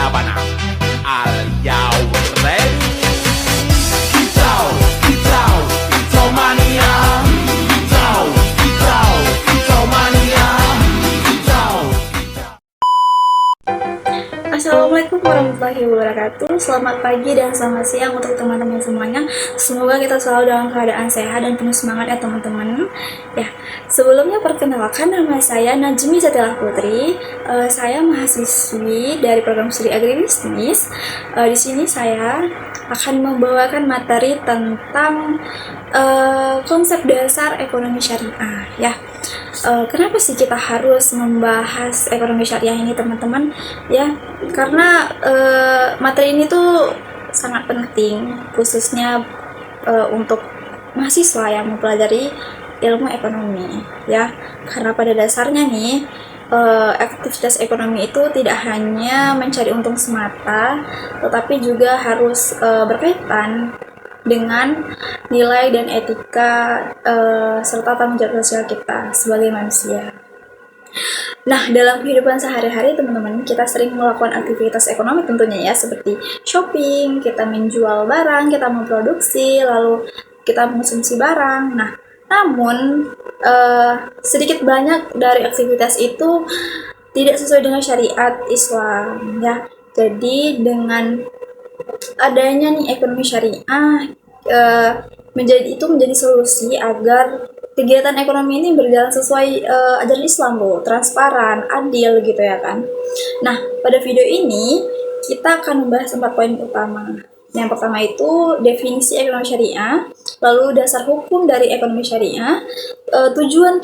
Sabana. Are you ready? Kicau, kicau, kicau mania. Kicau, kicau, kicau mania. Kicau, kicau. Assalamualaikum warahmatullahi wabarakatuh. Selamat pagi dan selamat siang untuk teman-teman semuanya. Semoga kita selalu dalam keadaan sehat dan penuh semangat ya teman-teman. Ya, sebelumnya perkenalkan, nama saya Najmi Jatilah Putri. Saya mahasiswi dari program studi agribisnis. Di sini saya akan membawakan materi tentang konsep dasar ekonomi syariah. Ya, kenapa sih kita harus membahas ekonomi syariah ini teman-teman? Ya, karena materi ini tuh sangat penting, khususnya untuk mahasiswa yang mempelajari ilmu ekonomi. Ya, karena pada dasarnya nih aktivitas ekonomi itu tidak hanya mencari untung semata, tetapi juga harus berkaitan dengan nilai dan etika serta tanggung jawab sosial kita sebagai manusia. Nah, dalam kehidupan sehari-hari teman-teman, kita sering melakukan aktivitas ekonomi tentunya ya, seperti shopping, kita menjual barang, kita memproduksi, lalu kita mengonsumsi barang. Nah, namun sedikit banyak dari aktivitas itu tidak sesuai dengan syariat Islam ya. Jadi dengan adanya nih ekonomi syariah menjadi solusi agar kegiatan ekonomi ini berjalan sesuai ajaran Islam loh, transparan, adil gitu ya kan. Nah, pada video ini kita akan membahas 4 poin utama. Yang pertama itu definisi ekonomi syariah, lalu dasar hukum dari ekonomi syariah, tujuan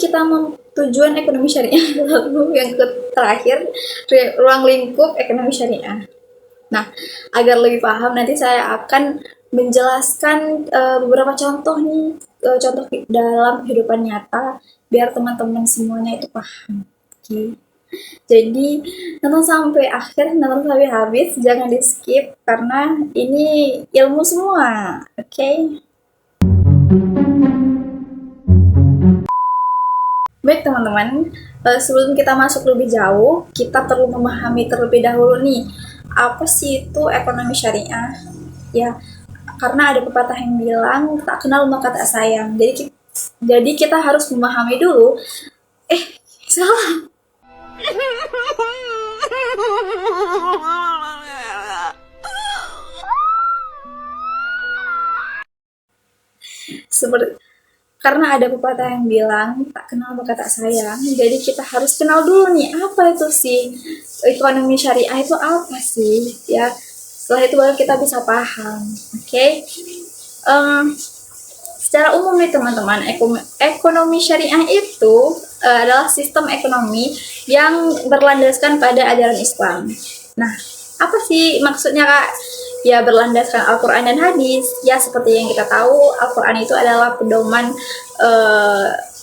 ekonomi syariah, lalu yang terakhir ruang lingkup ekonomi syariah. Nah, agar lebih paham nanti saya akan menjelaskan beberapa contoh nih, contoh dalam kehidupan nyata biar teman-teman semuanya itu paham. Oke. Jadi nonton sampai akhir, nonton sampai habis, jangan di skip karena ini ilmu semua. Oke. Baik teman-teman, sebelum kita masuk lebih jauh, kita perlu memahami terlebih dahulu nih, apa sih itu ekonomi syariah? Ya, karena ada pepatah yang bilang tak kenal maka tak sayang. Jadi kita harus memahami dulu. Salah. Karena ada pepatah yang bilang tak kenal maka tak sayang, jadi kita harus kenal dulu nih apa itu sih ekonomi syariah, itu apa sih ya. Setelah itu baru kita bisa paham. Oke. Secara umum nih teman-teman, ekonomi syariah itu adalah sistem ekonomi yang berlandaskan pada ajaran Islam. Nah, apa sih maksudnya Kak? Ya, berlandaskan Al-Quran dan hadis. Ya, seperti yang kita tahu, Al-Quran itu adalah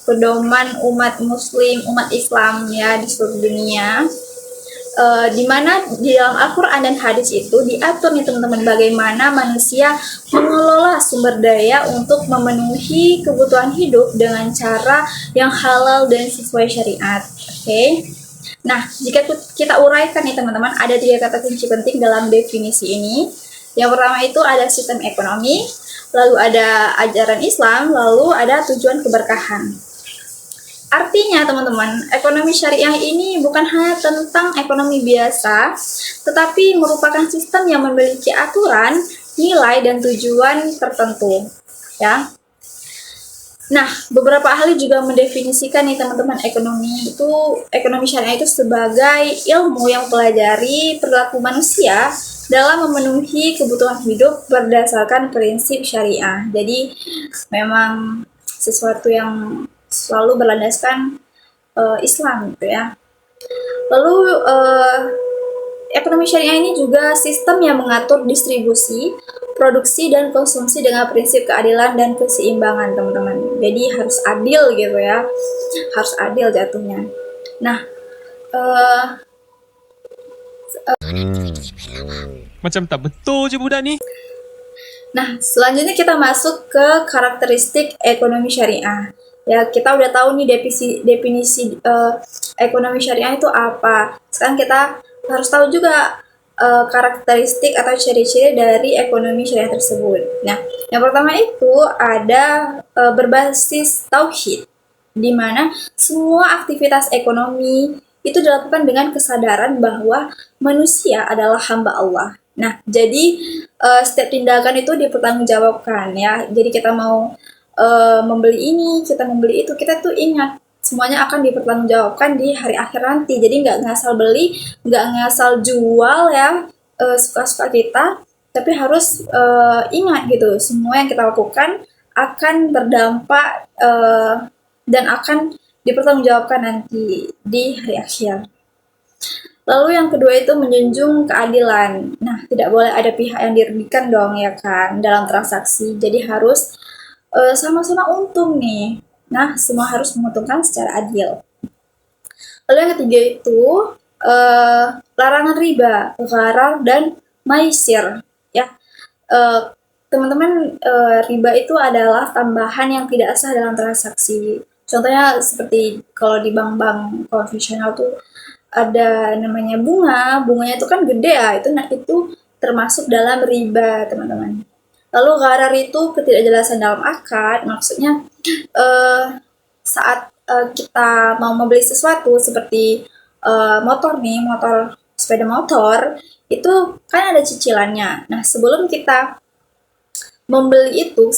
pedoman umat muslim, umat Islam ya di seluruh dunia. Di mana di dalam Al-Quran dan hadis itu diatur nih teman-teman bagaimana manusia mengelola sumber daya untuk memenuhi kebutuhan hidup dengan cara yang halal dan sesuai syariat. Oke. Nah, jika kita uraikan nih teman-teman, ada 3 kata kunci penting dalam definisi ini. Yang pertama itu ada sistem ekonomi, lalu ada ajaran Islam, lalu ada tujuan keberkahan. Artinya teman-teman, ekonomi syariah ini bukan hanya tentang ekonomi biasa, tetapi merupakan sistem yang memiliki aturan, nilai, dan tujuan tertentu. Ya. Nah, beberapa ahli juga mendefinisikan nih teman-teman ekonomi syariah itu sebagai ilmu yang mempelajari perilaku manusia dalam memenuhi kebutuhan hidup berdasarkan prinsip syariah. Jadi memang sesuatu yang selalu berlandaskan Islam gitu ya. Lalu ekonomi syariah ini juga sistem yang mengatur distribusi, produksi dan konsumsi dengan prinsip keadilan dan keseimbangan teman-teman. Jadi harus adil gitu ya, harus adil jatuhnya. Nah, Macam tak betul je budak ni. Nah, selanjutnya kita masuk ke karakteristik ekonomi syariah. Ya, kita udah tahu nih definisi ekonomi syariah itu apa. Sekarang kita harus tahu juga karakteristik atau ciri-ciri dari ekonomi syariah tersebut. Nah, yang pertama itu ada berbasis tauhid, di mana semua aktivitas ekonomi itu dilakukan dengan kesadaran bahwa manusia adalah hamba Allah. Nah, jadi setiap tindakan itu dipertanggungjawabkan ya. Jadi kita mau membeli ini, kita membeli itu, kita tuh ingat semuanya akan dipertanggungjawabkan di hari akhir nanti. Jadi nggak ngasal beli, nggak ngasal jual ya suka-suka kita, tapi harus ingat gitu, semua yang kita lakukan akan berdampak dan akan dipertanggungjawabkan nanti di hari akhir. Lalu yang kedua itu menjunjung keadilan. Nah, tidak boleh ada pihak yang dirugikan dong ya kan dalam transaksi. Jadi harus sama-sama untung nih. Nah, semua harus menguntungkan secara adil. Lalu yang ketiga itu larangan riba, gharar, dan maisir. Ya, teman-teman, riba itu adalah tambahan yang tidak sah dalam transaksi. Contohnya seperti kalau di bank-bank konvensional tuh ada namanya bunganya itu kan gede ya, itu termasuk dalam riba teman-teman. Lalu gharar itu ketidakjelasan dalam akad, maksudnya saat kita mau membeli sesuatu seperti motor sepeda motor itu kan ada cicilannya. Nah, sebelum kita membeli itu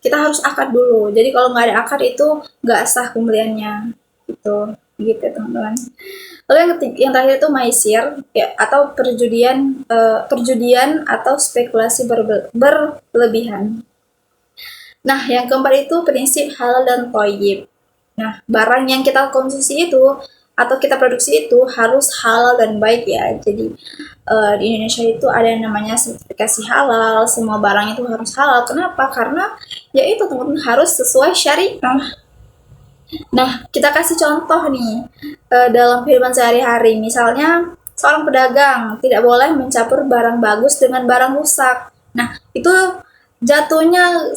kita harus akad dulu. Jadi kalau nggak ada akad itu nggak sah pembeliannya gitu teman-teman. Lalu yang terakhir itu maisir ya, atau perjudian atau spekulasi berlebihan. Nah, yang keempat itu prinsip halal dan thayyib. Nah, barang yang kita konsumsi itu atau kita produksi itu harus halal dan baik ya. Jadi di Indonesia itu ada yang namanya sertifikasi halal, semua barang itu harus halal. Kenapa? Karena ya itu teman-teman harus sesuai syariah. Nah, kita kasih contoh nih dalam kehidupan sehari-hari. Misalnya seorang pedagang tidak boleh mencampur barang bagus dengan barang rusak. Nah, itu jatuhnya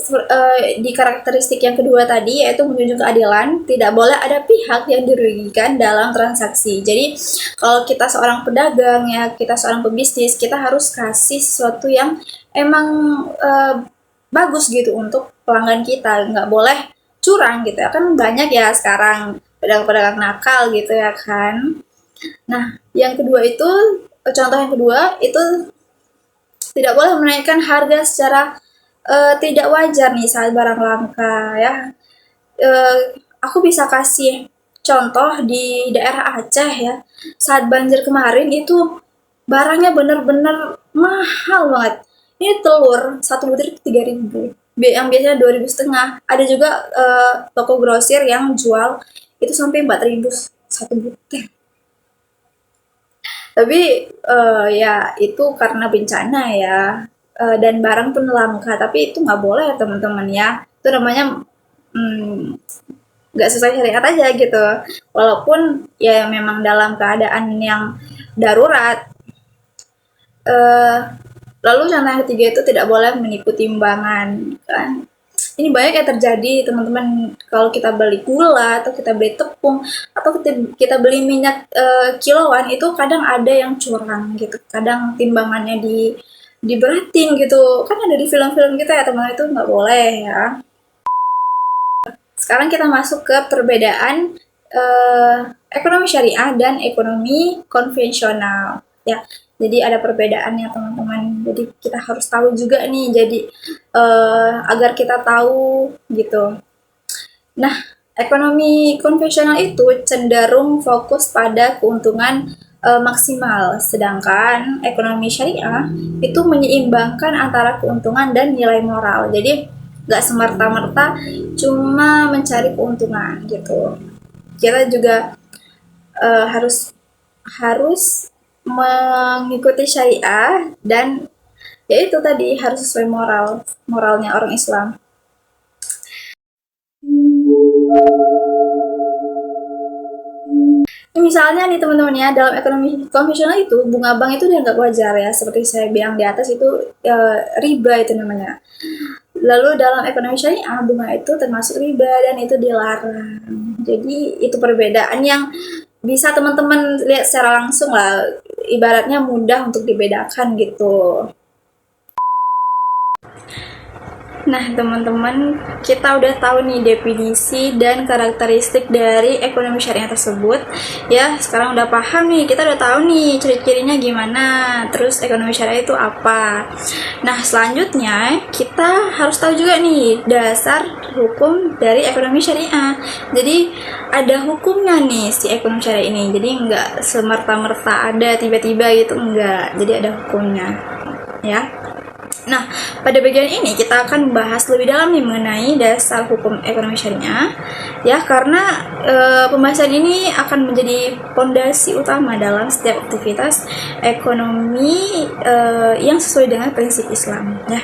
di karakteristik yang kedua tadi, yaitu menunjukkan keadilan. Tidak boleh ada pihak yang dirugikan dalam transaksi. Jadi kalau kita seorang pedagang ya, kita seorang pebisnis, kita harus kasih sesuatu yang emang bagus gitu untuk pelanggan kita. Nggak boleh curang gitu ya, kan banyak ya sekarang pedagang-pedagang nakal gitu ya kan. Nah, yang kedua itu, contoh yang kedua itu tidak boleh menaikkan harga secara tidak wajar nih saat barang langka ya. Aku bisa kasih contoh di daerah Aceh ya, saat banjir kemarin itu barangnya bener-bener mahal banget. Ini telur satu butir 3.000, yang biasanya 2.500. Ada juga toko grosir yang jual itu sampai 4.000 satu butir. Tapi ya itu karena bencana ya, dan barang pun langka. Tapi itu nggak boleh ya teman-teman ya. Itu namanya nggak sesuai syariat aja gitu. Walaupun ya memang dalam keadaan yang darurat. Lalu contoh yang ketiga itu tidak boleh menipu timbangan kan. Ini banyak yang terjadi teman-teman, kalau kita beli gula atau kita beli tepung atau kita beli minyak kiloan itu kadang ada yang curang gitu, kadang timbangannya diberatin gitu, kan ada di film-film kita ya teman-teman, itu nggak boleh ya. Sekarang kita masuk ke perbedaan ekonomi syariah dan ekonomi konvensional ya. Jadi ada perbedaannya teman-teman. Jadi kita harus tahu juga nih. Jadi agar kita tahu gitu. Nah, ekonomi konvensional itu cenderung fokus pada keuntungan maksimal, sedangkan ekonomi syariah itu menyeimbangkan antara keuntungan dan nilai moral. Jadi nggak semerta-merta cuma mencari keuntungan gitu. Kita juga harus mengikuti syariah, dan ya itu tadi harus sesuai moralnya orang Islam. Misalnya nih teman-teman ya, dalam ekonomi konvensional itu bunga bank itu dianggap wajar ya, seperti saya bilang di atas itu riba itu namanya. Lalu dalam ekonomi syariah bunga itu termasuk riba dan itu dilarang. Jadi itu perbedaan yang bisa teman-teman lihat secara langsung lah. ibaratnya mudah untuk dibedakan gitu. Nah, teman-teman, kita udah tahu nih definisi dan karakteristik dari ekonomi syariah tersebut. Ya, sekarang udah paham nih, kita udah tahu nih ciri-cirinya gimana, terus ekonomi syariah itu apa. Nah, selanjutnya kita harus tahu juga nih dasar hukum dari ekonomi syariah. Jadi, ada hukumnya nih si ekonomi syariah ini. Jadi, nggak semerta-merta ada tiba-tiba gitu, enggak. Jadi, ada hukumnya. Ya. Nah, pada bagian ini kita akan bahas lebih dalam nih mengenai dasar hukum ekonomi syariah, ya, karena pembahasan ini akan menjadi fondasi utama dalam setiap aktivitas ekonomi yang sesuai dengan prinsip Islam, ya.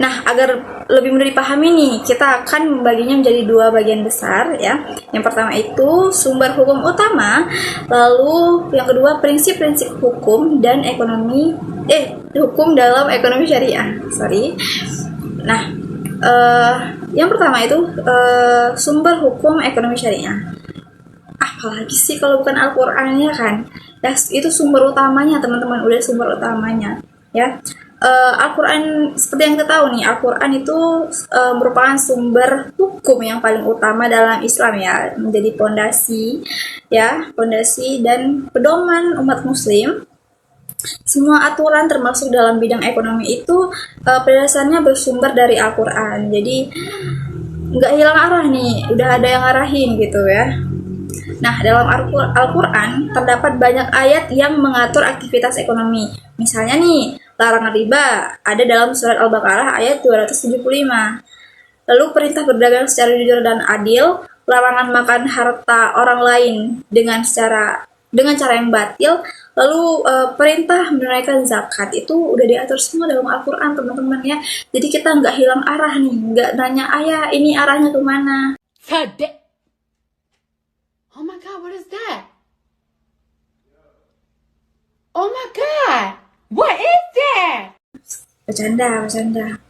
Nah, agar lebih mudah dipahami nih, kita akan membaginya menjadi dua bagian besar, ya. Yang pertama itu sumber hukum utama, lalu yang kedua prinsip-prinsip hukum dan hukum dalam ekonomi syariah. Nah, yang pertama itu sumber hukum ekonomi syariah. Apalagi sih kalau bukan Al-Qur'annya kan? Ya, itu sumber utamanya, teman-teman, udah sumber utamanya, ya. Al-Quran, seperti yang kita tahu nih, Al-Quran itu merupakan sumber hukum yang paling utama dalam Islam, ya, menjadi pondasi dan pedoman umat muslim. Semua aturan termasuk dalam bidang ekonomi itu pada dasarnya bersumber dari Al-Quran. Jadi nggak hilang arah nih, udah ada yang ngarahin gitu, ya. Nah, dalam Al-Quran terdapat banyak ayat yang mengatur aktivitas ekonomi. Misalnya nih, larangan riba ada dalam surat Al-Baqarah ayat 275. Lalu perintah berdagang secara jujur dan adil, larangan makan harta orang lain dengan cara yang batil, lalu perintah menunaikan zakat, itu udah diatur semua dalam Al-Quran, teman-teman, ya. Jadi kita nggak hilang arah nih, nggak nanya, ayah ini arahnya kemana. Oh my God, what is that? Oh my God, what is that? Bercanda.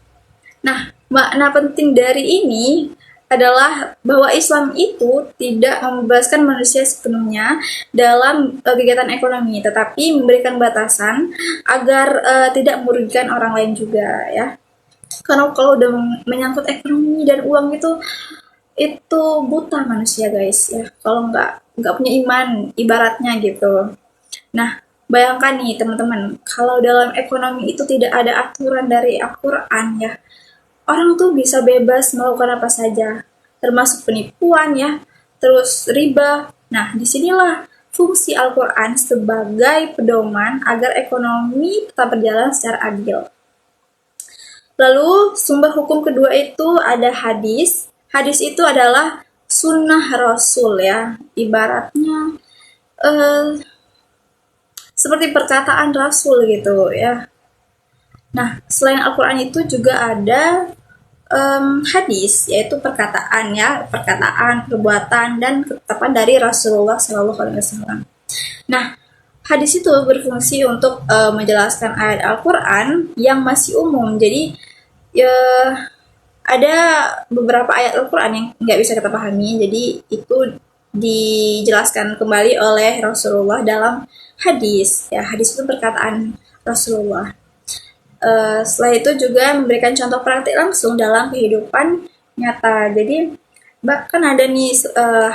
Nah, makna penting dari ini adalah bahwa Islam itu tidak membebaskan manusia sepenuhnya dalam kegiatan ekonomi, tetapi memberikan batasan agar tidak merugikan orang lain juga, ya. Karena kalau udah menyangkut ekonomi dan uang itu buta manusia, guys, ya. Kalau nggak punya iman, ibaratnya gitu. Nah, bayangkan nih, teman-teman, kalau dalam ekonomi itu tidak ada aturan dari Al-Quran, ya, orang tuh bisa bebas melakukan apa saja, termasuk penipuan, ya, terus riba. Nah, disinilah fungsi Al-Quran sebagai pedoman agar ekonomi tetap berjalan secara adil. Lalu, sumber hukum kedua itu ada hadis. Hadis itu adalah sunnah Rasul, ya, ibaratnya seperti perkataan Rasul gitu, ya. Nah, selain Al-Quran itu juga ada hadis, yaitu perkataan, perbuatan, dan ketetapan dari Rasulullah SAW. Nah, hadis itu berfungsi untuk menjelaskan ayat Al-Quran yang masih umum. Jadi, ada beberapa ayat Al-Quran yang nggak bisa kita pahami, jadi itu dijelaskan kembali oleh Rasulullah dalam hadis. Ya, hadis itu perkataan Rasulullah. Setelah itu juga memberikan contoh praktik langsung dalam kehidupan nyata. Jadi bahkan ada nih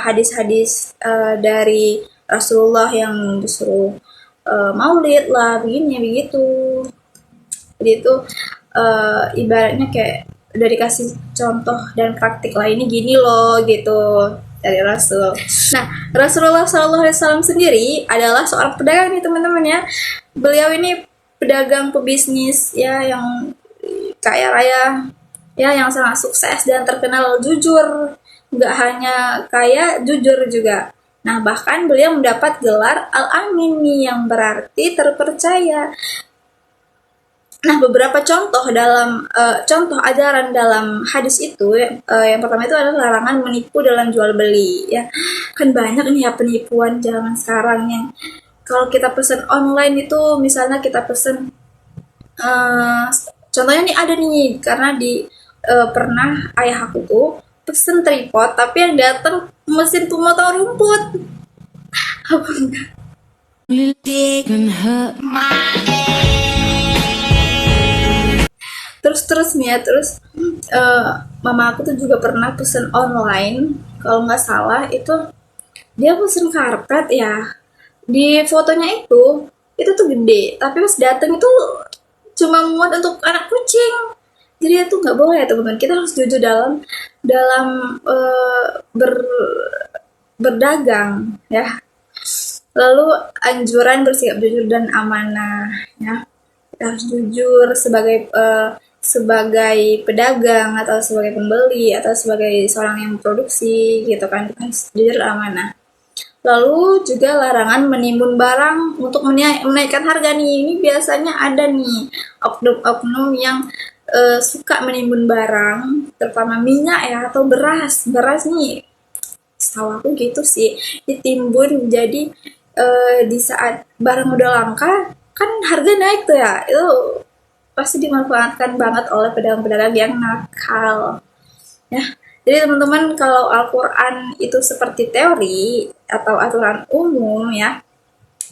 hadis-hadis dari Rasulullah yang disuruh maulid lah, begini begitu. Jadi itu ibaratnya kayak udah dikasih contoh dan praktik lah, ini gini loh gitu dari Rasul. Nah, Rasulullah SAW sendiri adalah seorang pedagang nih, teman-teman, ya. Beliau ini pedagang pebisnis, ya, yang kaya raya, ya, yang sangat sukses dan terkenal jujur. Nggak hanya kaya, jujur juga. Nah, bahkan beliau mendapat gelar Al-Amin nih, yang berarti terpercaya. Nah, beberapa contoh ajaran dalam hadis itu, yang pertama itu adalah larangan menipu dalam jual beli, ya. Kan banyak nih ya penipuan zaman sekarang yang kalau kita pesen online itu, misalnya kita pesen contohnya nih ada nih, karena pernah ayah aku tuh pesen tripod, tapi yang datang mesin pemotong rumput. Apa enggak? Terus nih ya, mama aku tuh juga pernah pesen online, kalau nggak salah itu dia pesen karpet ya. Di fotonya itu tuh gede, tapi pas dateng itu cuma muat untuk anak kucing. Jadi itu nggak boleh ya teman-teman. Kita harus jujur dalam berdagang ya. Lalu anjuran bersikap jujur dan amanah ya. Kita harus jujur sebagai pedagang atau sebagai pembeli atau sebagai seorang yang produksi gitu kan, kita harus jujur amanah. Lalu juga larangan menimbun barang untuk menaikkan harga nih. Ini biasanya ada nih oknum-oknum yang suka menimbun barang, terutama minyak ya atau beras nih. Setahu aku gitu sih, ditimbun. Jadi di saat barang udah langka kan harga naik tuh ya, itu pasti dimanfaatkan banget oleh pedagang-pedagang yang nakal ya. Jadi teman-teman, kalau Al-Quran itu seperti teori atau aturan umum ya,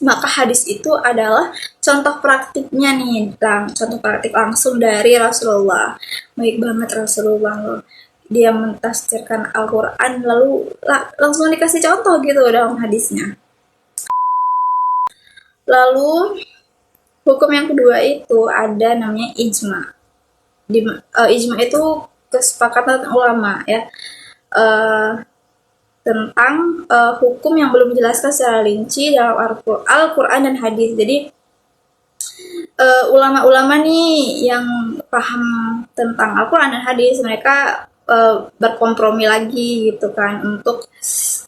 maka hadis itu adalah contoh praktiknya nih, contoh praktik langsung dari Rasulullah. Baik banget Rasulullah loh. Dia mentafsirkan Al-Quran lalu langsung dikasih contoh gitu dalam hadisnya. Lalu hukum yang kedua itu ada namanya ijma. Ijma itu kesepakatan ulama ya, tentang hukum yang belum dijelaskan secara rinci dalam Al-Quran dan hadis. Jadi ulama-ulama nih yang paham tentang Al-Quran dan hadis, mereka berkompromi lagi gitu kan untuk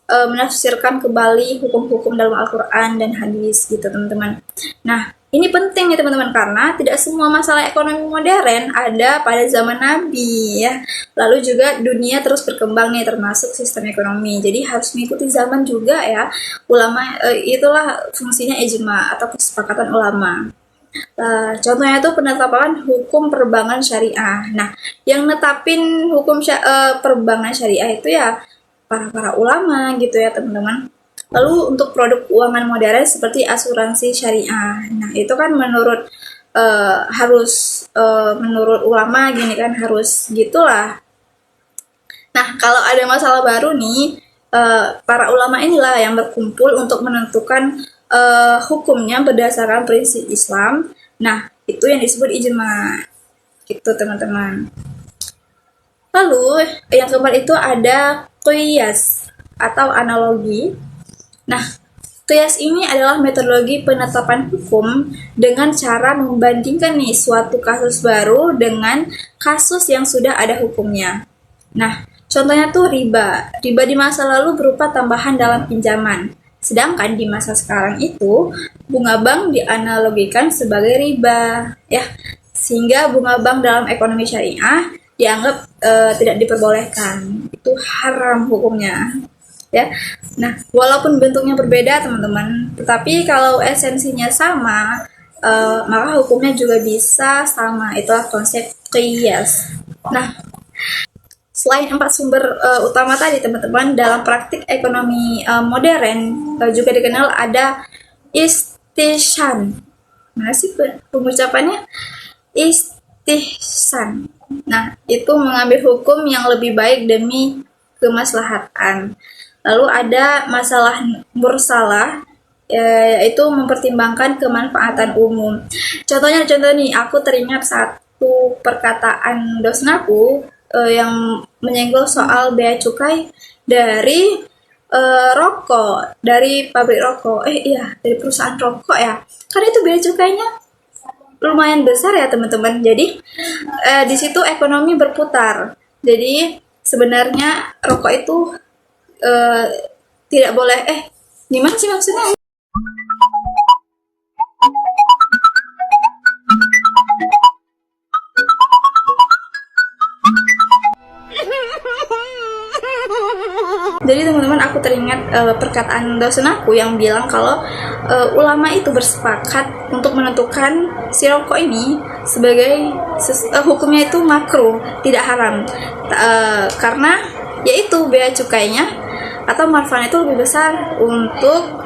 menafsirkan kembali hukum-hukum dalam Al-Quran dan hadis gitu teman-teman. Nah, ini penting nih teman-teman, karena tidak semua masalah ekonomi modern ada pada zaman Nabi ya. Lalu juga dunia terus berkembang nih, termasuk sistem ekonomi. Jadi harus mengikuti zaman juga ya. Ulama itulah fungsinya ijma atau kesepakatan ulama. Contohnya itu penetapan hukum perbankan syariah. Nah, yang netapin hukum perbankan syariah itu ya para ulama gitu ya teman-teman. Lalu untuk produk keuangan modern seperti asuransi syariah, nah itu kan menurut ulama gini kan, harus gitulah. Nah, kalau ada masalah baru nih, para ulama inilah yang berkumpul untuk menentukan hukumnya berdasarkan prinsip Islam. Nah, itu yang disebut ijma gitu teman-teman. Lalu yang keempat itu ada qiyas atau analogi. Nah, qiyas ini adalah metodologi penetapan hukum dengan cara membandingkan nih suatu kasus baru dengan kasus yang sudah ada hukumnya. Nah, contohnya tuh riba. Riba di masa lalu berupa tambahan dalam pinjaman. Sedangkan di masa sekarang itu, bunga bank dianalogikan sebagai riba. Ya, sehingga bunga bank dalam ekonomi syariah dianggap tidak diperbolehkan. Itu haram hukumnya. Ya, nah walaupun bentuknya berbeda teman-teman, tetapi kalau esensinya sama, maka hukumnya juga bisa sama. Itulah konsep qiyas. Nah, selain 4 sumber utama tadi teman-teman, dalam praktik ekonomi modern juga dikenal ada istihsan. Mana sih pengucapannya? Istihsan. Nah, itu mengambil hukum yang lebih baik demi kemaslahatan. Lalu ada masalah mursalah, yaitu mempertimbangkan kemanfaatan umum. Contoh nih, aku teringat satu perkataan dosen aku yang menyenggol soal bea cukai dari rokok, dari pabrik rokok. Dari perusahaan rokok ya. Kan itu bea cukainya lumayan besar ya teman-teman. Jadi di situ ekonomi berputar. Jadi sebenarnya rokok itu tidak boleh, gimana sih maksudnya? Jadi teman-teman, aku teringat perkataan dosen aku yang bilang kalau ulama itu bersepakat untuk menentukan si rokok ini sebagai hukumnya itu makruh, tidak haram, karena yaitu bea cukainya atau manfaatnya itu lebih besar untuk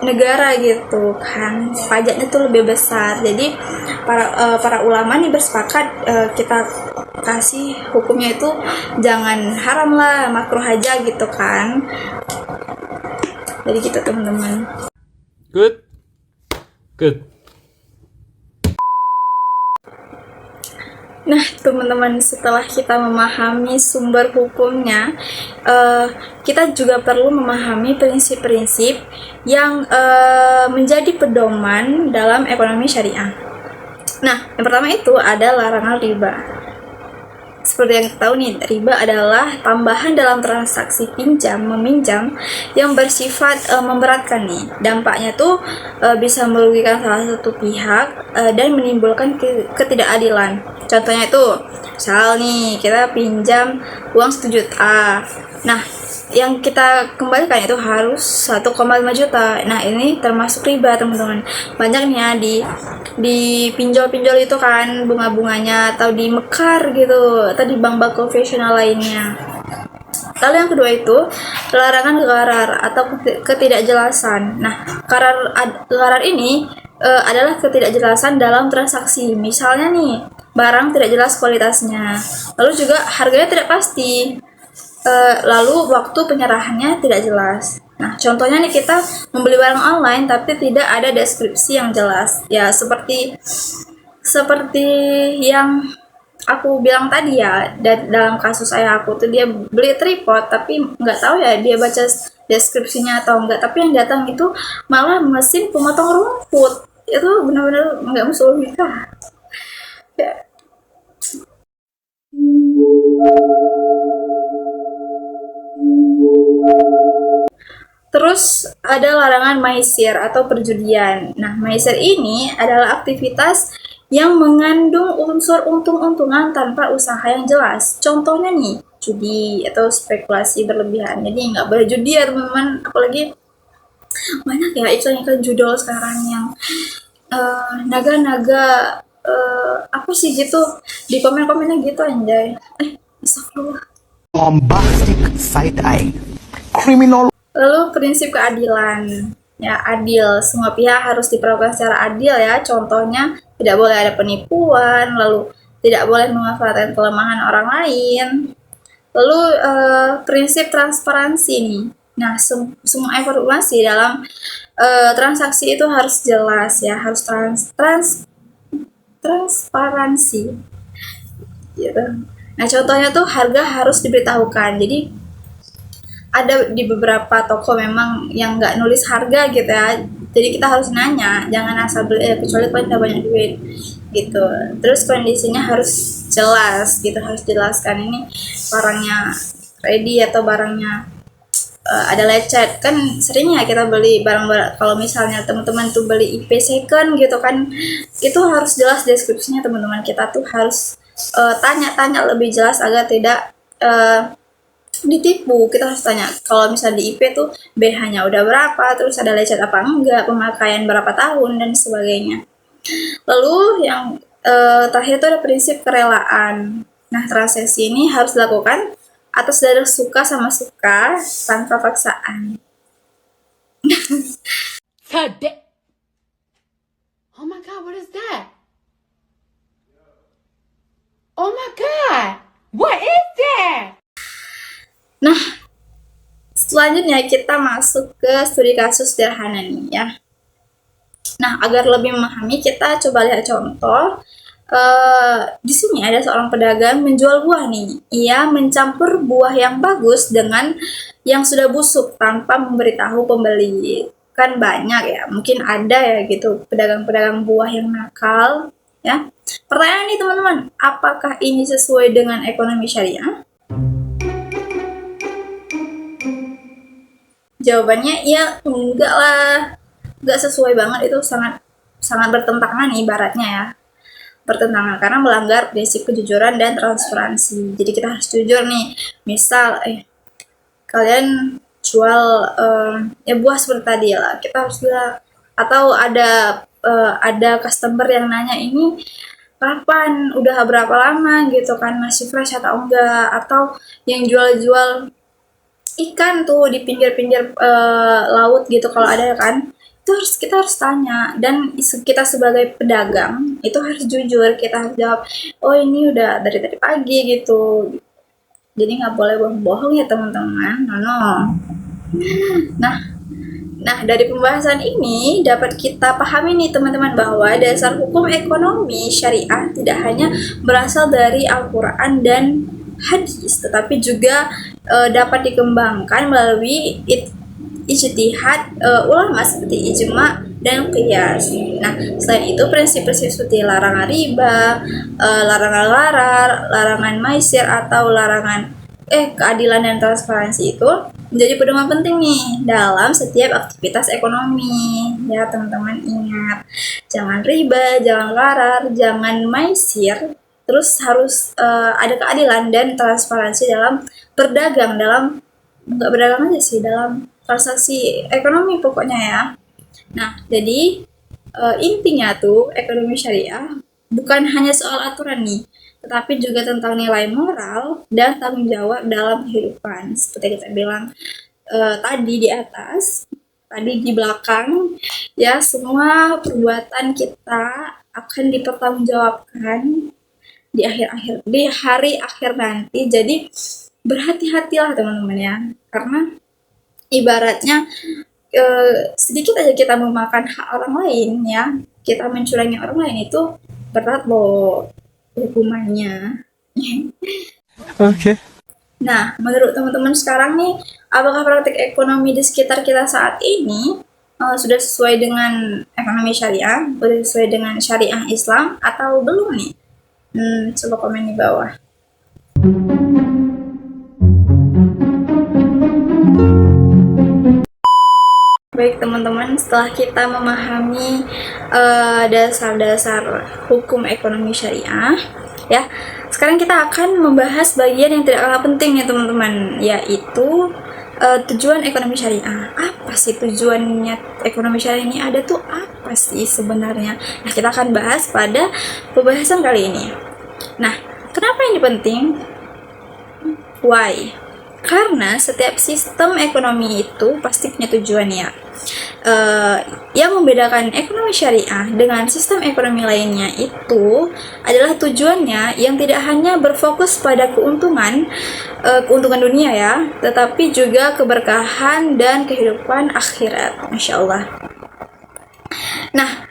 negara gitu kan, pajaknya tuh lebih besar. Jadi para ulama nih bersepakat, kita kasih hukumnya itu jangan haram lah, makruh aja gitu kan. Jadi gitu teman-teman. Good. Good. Nah, teman-teman, setelah kita memahami sumber hukumnya, kita juga perlu memahami prinsip-prinsip yang menjadi pedoman dalam ekonomi syariah. Nah, yang pertama itu ada larangan riba. Seperti yang kita tahu nih, riba adalah tambahan dalam transaksi pinjam-meminjam yang bersifat memberatkan nih. Dampaknya tuh bisa merugikan salah satu pihak dan menimbulkan ketidakadilan. Contohnya itu, misal nih kita pinjam uang 1 juta. Nah, yang kita kembalikan itu harus 1,5 juta. Nah, ini termasuk riba, teman-teman. Banyak nih ya di pinjol-pinjol itu kan bunga-bunganya, atau di Mekar gitu, atau di bank-bank konvensional lainnya. Lalu yang kedua itu larangan gharar atau ketidakjelasan. Nah, gharar ini adalah ketidakjelasan dalam transaksi. Misalnya nih, barang tidak jelas kualitasnya, lalu juga harganya tidak pasti, lalu waktu penyerahannya tidak jelas. Nah, contohnya nih, kita membeli barang online tapi tidak ada deskripsi yang jelas. Ya, seperti yang aku bilang tadi ya, dalam kasus ayah aku tuh, dia beli tripod tapi nggak tahu ya dia baca deskripsinya atau enggak, tapi yang datang itu malah mesin pemotong rumput. Itu benar-benar nggak masuk logika ya. Terus ada larangan maisir atau perjudian. Nah, maisir ini adalah aktivitas yang mengandung unsur untung-untungan tanpa usaha yang jelas. Contohnya nih, judi atau spekulasi berlebihan. Jadi nggak boleh judi ya teman-teman. Apalagi banyak ya iklan-iklan judol sekarang yang naga-naga apa sih gitu, di komen-komennya gitu anjay. Astagfirullah. Bombastic side eye, criminal. Lalu prinsip keadilan. Ya, adil. Semua pihak harus diperlakukan secara adil ya. Contohnya, tidak boleh ada penipuan, lalu tidak boleh memanfaatkan kelemahan orang lain. Lalu prinsip transparansi nih. Nah, semua informasi dalam transaksi itu harus jelas ya, harus transparansi. Gitu. Nah, contohnya tuh harga harus diberitahukan. Jadi ada di beberapa toko memang yang nggak nulis harga gitu ya, jadi kita harus nanya, jangan asal beli kecuali kalau kita banyak duit gitu. Terus kondisinya harus jelas gitu, harus jelaskan ini barangnya ready atau barangnya ada lecet. Kan sering ya kita beli barang, kalau misalnya teman-teman tuh beli IP second gitu kan, itu harus jelas deskripsinya teman-teman. Kita tuh harus tanya-tanya lebih jelas agar tidak ditipu. Kita harus tanya, kalau misalnya di IP tuh BH-nya udah berapa, terus ada lecet apa enggak, pemakaian berapa tahun, dan sebagainya. Lalu yang terakhir itu ada prinsip kerelaan. Nah, transaksi ini harus dilakukan atas dasar suka sama suka tanpa paksaan. Oh my god, what is that? Oh my god, what is that? Nah, selanjutnya kita masuk ke studi kasus sederhana nih ya. Nah, agar lebih memahami, kita coba lihat contoh. Di sini ada seorang pedagang menjual buah nih. Ia mencampur buah yang bagus dengan yang sudah busuk tanpa memberitahu pembeli. Kan banyak ya, mungkin ada ya gitu pedagang-pedagang buah yang nakal ya. Pertanyaan nih teman-teman, apakah ini sesuai dengan ekonomi syariah? Jawabannya ya enggak lah, enggak sesuai banget. Itu sangat bertentangan ibaratnya ya, bertentangan karena melanggar prinsip kejujuran dan transparansi. Jadi kita harus jujur nih. Misal kalian jual ya buah seperti tadi lah, kita harus bilang. Atau ada customer yang nanya, ini kapan, udah berapa lama gitu kan, masih fresh atau enggak. Atau yang jual-jual ikan tuh di pinggir-pinggir laut gitu kalau ada kan, itu kita harus tanya, dan kita sebagai pedagang itu harus jujur, kita harus jawab, oh ini udah dari tadi pagi gitu. Jadi nggak boleh bohong-bohong ya teman-teman. No. Nah, dari pembahasan ini dapat kita pahami nih teman-teman bahwa dasar hukum ekonomi syariah tidak hanya berasal dari Al-Quran dan hadis, tetapi juga dapat dikembangkan melalui ijtihad ulama seperti ijma dan qiyas. Nah, selain itu prinsip-prinsip seperti larangan riba, larangan larar, larangan maisir atau larangan keadilan dan transparansi itu menjadi pedoman penting nih dalam setiap aktivitas ekonomi. Ya, teman-teman ingat, jangan riba, jangan larar, jangan maisir. Terus harus ada keadilan dan transparansi dalam berdagang, dalam nggak berdagang aja sih, dalam transaksi ekonomi pokoknya ya. Nah, jadi intinya tuh ekonomi syariah bukan hanya soal aturan nih, tetapi juga tentang nilai moral dan tanggung jawab dalam kehidupan. Seperti kita bilang tadi di atas, tadi di belakang, ya semua perbuatan kita akan dipertanggungjawabkan di hari akhir nanti. Jadi berhati-hatilah teman-teman ya, karena ibaratnya sedikit aja kita memakan hak orang lain ya, kita mencurangi orang lain, itu berat loh hukumannya. Okay. Nah, menurut teman-teman sekarang nih, apakah praktik ekonomi di sekitar kita saat ini sudah sesuai dengan ekonomi syariah, sudah sesuai dengan syariah Islam atau belum nih? Coba komen di bawah. Baik teman-teman, setelah kita memahami dasar-dasar hukum ekonomi syariah, ya, sekarang kita akan membahas bagian yang tidak kalah penting ya teman-teman, yaitu tujuan ekonomi syariah. Apa sih tujuannya ekonomi syariah ini? Ada tuh apa sih sebenarnya? Nah, kita akan bahas pada pembahasan kali ini. Nah, kenapa ini penting? Why? Karena setiap sistem ekonomi itu pasti punya tujuannya. Yang membedakan ekonomi syariah dengan sistem ekonomi lainnya itu adalah tujuannya yang tidak hanya berfokus pada keuntungan dunia ya, tetapi juga keberkahan dan kehidupan akhirat. Masya Allah. Nah,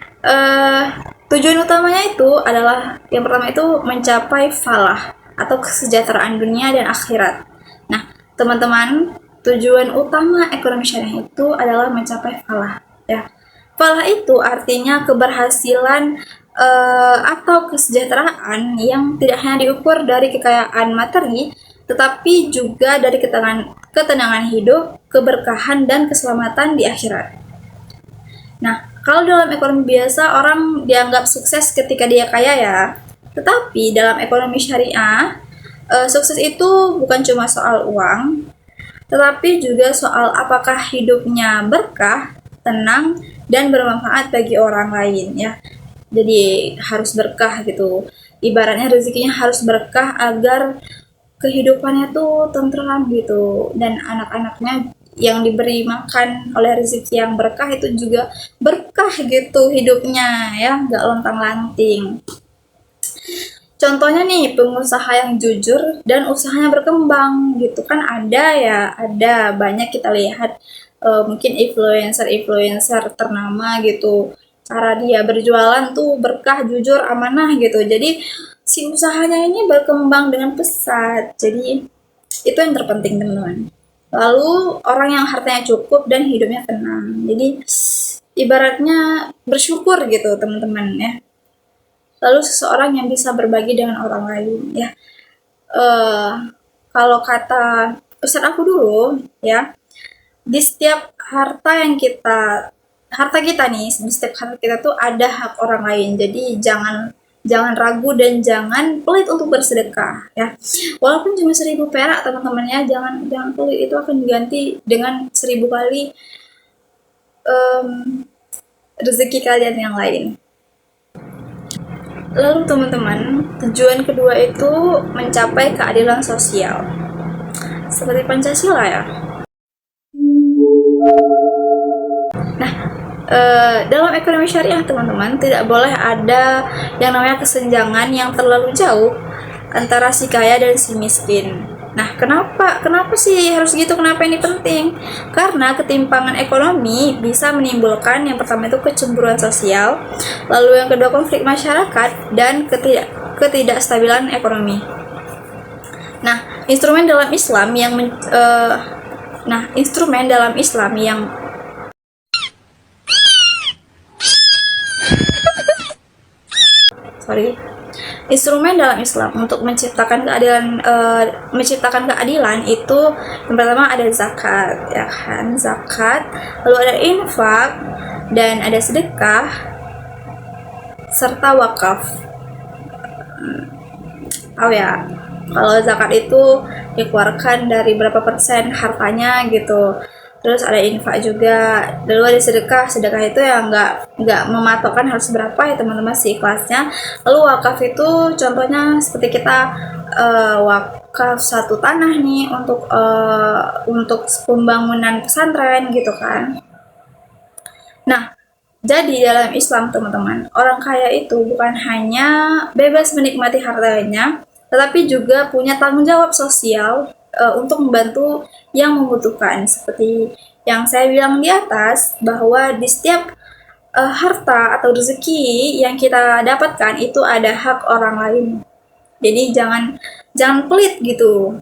tujuan utamanya itu adalah, yang pertama itu mencapai falah atau kesejahteraan dunia dan akhirat. Nah, teman-teman, tujuan utama ekonomi syariah itu adalah mencapai falah ya. Falah itu artinya keberhasilan atau kesejahteraan yang tidak hanya diukur dari kekayaan materi, tetapi juga dari ketenangan hidup, keberkahan dan keselamatan di akhirat. Nah, kalau dalam ekonomi biasa orang dianggap sukses ketika dia kaya ya. Tetapi dalam ekonomi syariah, sukses itu bukan cuma soal uang, tetapi juga soal apakah hidupnya berkah, tenang, dan bermanfaat bagi orang lain ya. Jadi harus berkah gitu. Ibaratnya rezekinya harus berkah agar kehidupannya tuh tentram gitu, dan anak-anaknya yang diberi makan oleh rezeki yang berkah itu juga berkah gitu hidupnya ya, nggak lontang-lanting. Contohnya nih, pengusaha yang jujur dan usahanya berkembang gitu kan, ada banyak kita lihat mungkin influencer ternama gitu, cara dia berjualan tuh berkah, jujur, amanah gitu. Jadi si usahanya ini berkembang dengan pesat. Jadi itu yang terpenting teman-teman. Lalu orang yang hartanya cukup dan hidupnya tenang. Jadi ibaratnya bersyukur gitu teman-teman ya. Lalu seseorang yang bisa berbagi dengan orang lain ya. Kalau kata Ustaz aku dulu ya, di setiap harta kita nih, di setiap harta kita tuh ada hak orang lain. Jadi jangan ragu dan jangan pelit untuk bersedekah ya. Walaupun cuma 1000 perak teman-teman ya, jangan pelit, itu akan diganti dengan 1000 kali rezeki kalian yang lain. Lalu teman-teman, tujuan kedua itu mencapai keadilan sosial. Seperti Pancasila ya, dalam ekonomi syariah teman-teman tidak boleh ada yang namanya kesenjangan yang terlalu jauh antara si kaya dan si miskin. Nah, kenapa sih harus gitu? Kenapa ini penting? Karena ketimpangan ekonomi bisa menimbulkan yang pertama itu kecemburuan sosial, lalu yang kedua konflik masyarakat dan ketidakstabilan ekonomi. Nah, instrumen dalam Islam yang instrumen dalam Islam untuk menciptakan keadilan itu yang pertama ada zakat, ya kan, zakat, lalu ada infak dan ada sedekah serta wakaf. Tahu ya, kalau zakat itu dikeluarkan dari berapa persen hartanya gitu. Terus ada infak juga, lalu ada sedekah itu yang nggak mematokkan harus berapa ya teman-teman, sih kelasnya. Lalu wakaf itu contohnya seperti kita wakaf satu tanah nih untuk pembangunan pesantren gitu kan. Nah, jadi dalam Islam teman-teman, orang kaya itu bukan hanya bebas menikmati hartanya, tetapi juga punya tanggung jawab sosial untuk membantu yang membutuhkan. Seperti yang saya bilang di atas, bahwa di setiap harta atau rezeki yang kita dapatkan itu ada hak orang lain. Jadi jangan pelit gitu.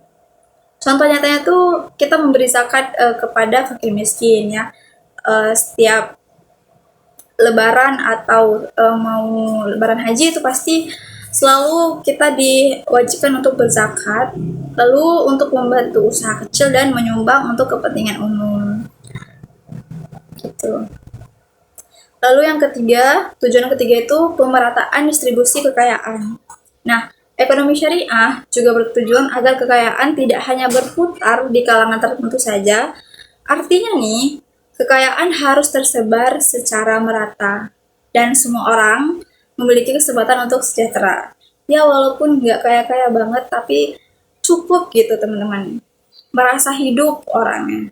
Contoh nyatanya tuh kita memberi zakat kepada fakir miskin ya. Setiap lebaran atau mau lebaran haji itu pasti selalu kita diwajibkan untuk berzakat, lalu untuk membantu usaha kecil dan menyumbang untuk kepentingan umum. Gitu. Lalu yang ketiga, tujuan ketiga itu pemerataan distribusi kekayaan. Nah, ekonomi syariah juga bertujuan agar kekayaan tidak hanya berputar di kalangan tertentu saja. Artinya nih, kekayaan harus tersebar secara merata dan semua orang memiliki kesempatan untuk sejahtera. Ya walaupun nggak kaya-kaya banget, tapi cukup gitu teman-teman. Merasa hidup orangnya.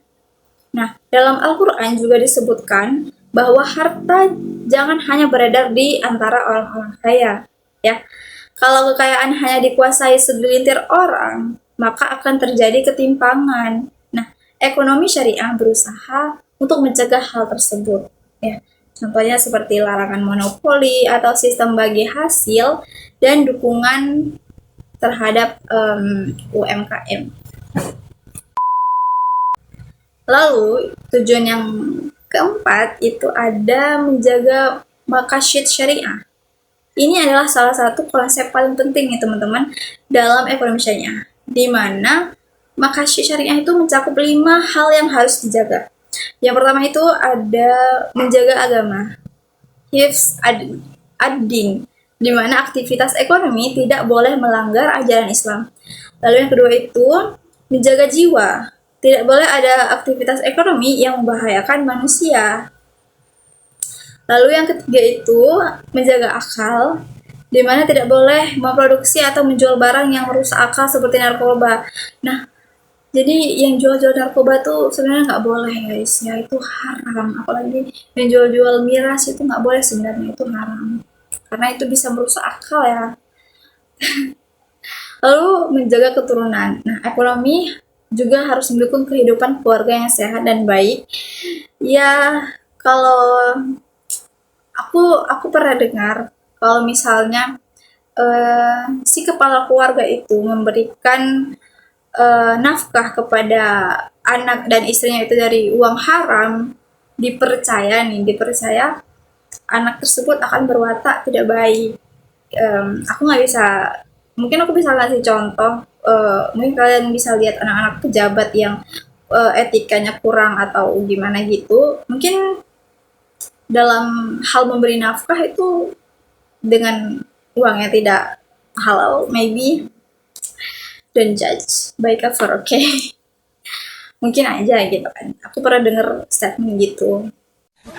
Nah, dalam Al-Quran juga disebutkan bahwa harta jangan hanya beredar di antara orang-orang kaya. Ya, kalau kekayaan hanya dikuasai segelintir orang, maka akan terjadi ketimpangan. Nah, ekonomi syariah berusaha untuk mencegah hal tersebut. Ya. Contohnya seperti larangan monopoli atau sistem bagi hasil dan dukungan terhadap UMKM. Lalu tujuan yang keempat itu ada menjaga maqasid syariah. Ini adalah salah satu konsep paling penting nih teman-teman dalam ekonomi syariah, di mana maqasid syariah itu mencakup 5 hal yang harus dijaga. Yang pertama itu ada menjaga agama, hifz ad-din, di mana aktivitas ekonomi tidak boleh melanggar ajaran Islam. Lalu yang kedua itu menjaga jiwa, tidak boleh ada aktivitas ekonomi yang membahayakan manusia. Lalu yang ketiga itu menjaga akal, di mana tidak boleh memproduksi atau menjual barang yang merusak akal seperti narkoba. Nah, jadi yang jual-jual narkoba tuh sebenarnya nggak boleh guys, ya itu haram. Apalagi yang jual-jual miras itu nggak boleh sebenarnya, itu haram. Karena itu bisa merusak akal ya. Lalu menjaga keturunan. Nah, ekonomi juga harus mendukung kehidupan keluarga yang sehat dan baik. Ya, kalau aku pernah dengar kalau misalnya si kepala keluarga itu memberikan nafkah kepada anak dan istrinya itu dari uang haram, dipercaya anak tersebut akan berwatak tidak baik. Mungkin aku bisa kasih contoh. Mungkin kalian bisa lihat anak-anak pejabat yang etikanya kurang atau gimana gitu. Mungkin dalam hal memberi nafkah itu dengan uangnya tidak halal, maybe. Don't judge by cover, oke? Mungkin aja gitu kan. Aku pernah denger statement gitu.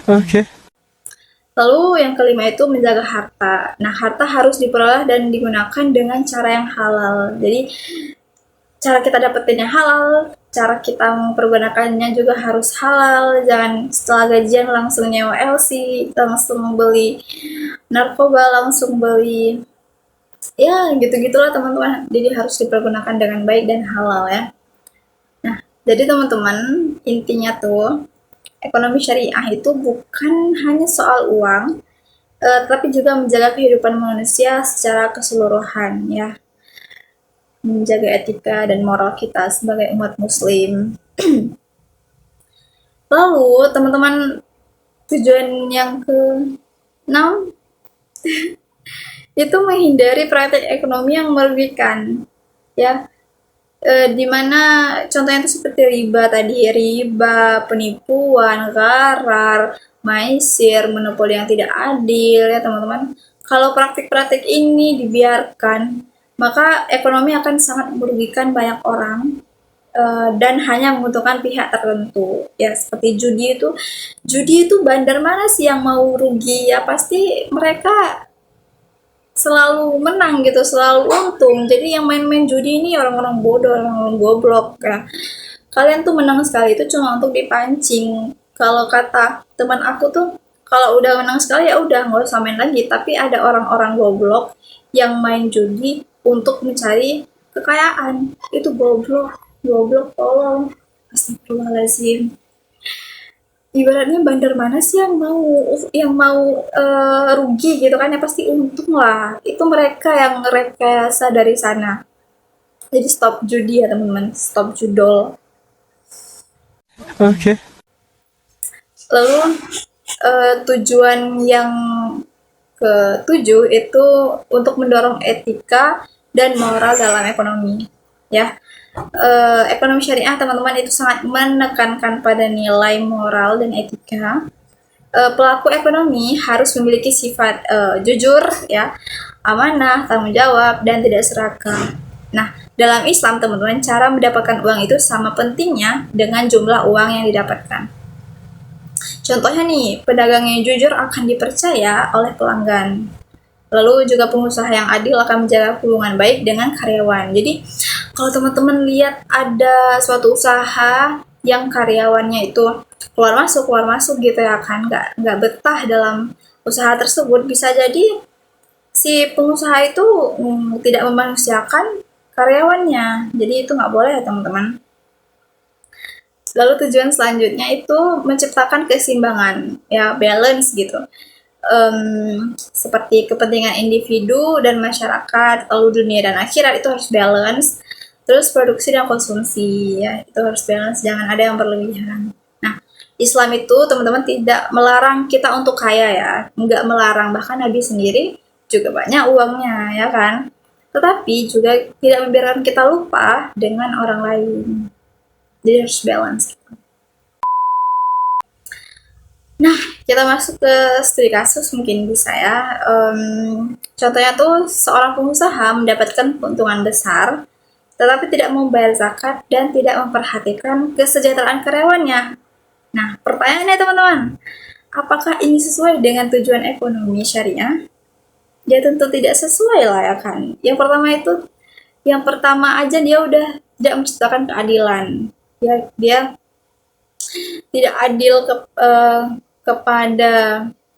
Okay. Lalu yang kelima itu menjaga harta. Nah, harta harus diperoleh dan digunakan dengan cara yang halal. Jadi, cara kita dapetin yang halal, cara kita mempergunakannya juga harus halal, jangan setelah gajian langsung nyewa LC, langsung beli narkoba, langsung beli ya gitu-gitulah teman-teman. Jadi harus dipergunakan dengan baik dan halal ya. Nah, jadi teman-teman, intinya tuh ekonomi syariah itu bukan hanya soal uang, tapi juga menjaga kehidupan manusia secara keseluruhan ya, menjaga etika dan moral kita sebagai umat muslim. Lalu teman-teman, tujuan yang ke-6 itu menghindari praktek ekonomi yang merugikan ya, dimana contohnya itu seperti riba, penipuan, gharar, maisir, monopoli yang tidak adil ya teman-teman. Kalau praktik-praktik ini dibiarkan, maka ekonomi akan sangat merugikan banyak orang, dan hanya menguntungkan pihak tertentu ya. Seperti judi itu bandar mana sih yang mau rugi ya, pasti mereka selalu menang gitu, selalu untung. Jadi yang main-main judi ini orang-orang bodoh, orang-orang goblok ya. Kalian tuh menang sekali itu cuma untuk dipancing. Kalau kata teman aku tuh, kalau udah menang sekali ya udah nggak usah main lagi. Tapi ada orang-orang goblok yang main judi untuk mencari kekayaan. Itu goblok tolong. Astagfirullahaladzim. Ibaratnya bandar mana sih yang mau rugi gitu kan, ya pasti untung lah. Itu mereka yang ngerekayasa dari sana. Jadi stop judi ya teman-teman, stop judol. Okay. Lalu tujuan yang ke-7 itu untuk mendorong etika dan moral dalam ekonomi ya. Ekonomi syariah teman-teman itu sangat menekankan pada nilai moral dan etika. Pelaku ekonomi harus memiliki sifat jujur ya, amanah, tanggung jawab, dan tidak serakah. Nah, dalam Islam teman-teman, cara mendapatkan uang itu sama pentingnya dengan jumlah uang yang didapatkan. Contohnya nih, pedagang yang jujur akan dipercaya oleh pelanggan. Lalu juga pengusaha yang adil akan menjaga hubungan baik dengan karyawan. Jadi kalau teman-teman lihat ada suatu usaha yang karyawannya itu keluar masuk gitu ya kan, nggak betah dalam usaha tersebut, bisa jadi si pengusaha itu tidak memanusiakan karyawannya. Jadi itu nggak boleh ya teman-teman. Lalu tujuan selanjutnya itu menciptakan keseimbangan ya, balance gitu. Seperti kepentingan individu dan masyarakat, lalu dunia dan akhirat itu harus balance. Terus produksi dan konsumsi ya, itu harus balance, jangan ada yang berlebihan. Nah, Islam itu teman-teman tidak melarang kita untuk kaya ya, nggak melarang, bahkan Nabi sendiri juga banyak uangnya ya kan. Tetapi juga tidak membiarkan kita lupa dengan orang lain. Jadi harus balance. Nah, kita masuk ke studi kasus mungkin bisa ya. Contohnya tuh seorang pengusaha mendapatkan keuntungan besar, tetapi tidak membayar zakat dan tidak memperhatikan kesejahteraan karyawannya. Nah, pertanyaannya teman-teman, apakah ini sesuai dengan tujuan ekonomi syariah? Ya tentu tidak sesuai lah ya kan. Yang pertama aja dia udah tidak menciptakan keadilan. Dia tidak adil kepada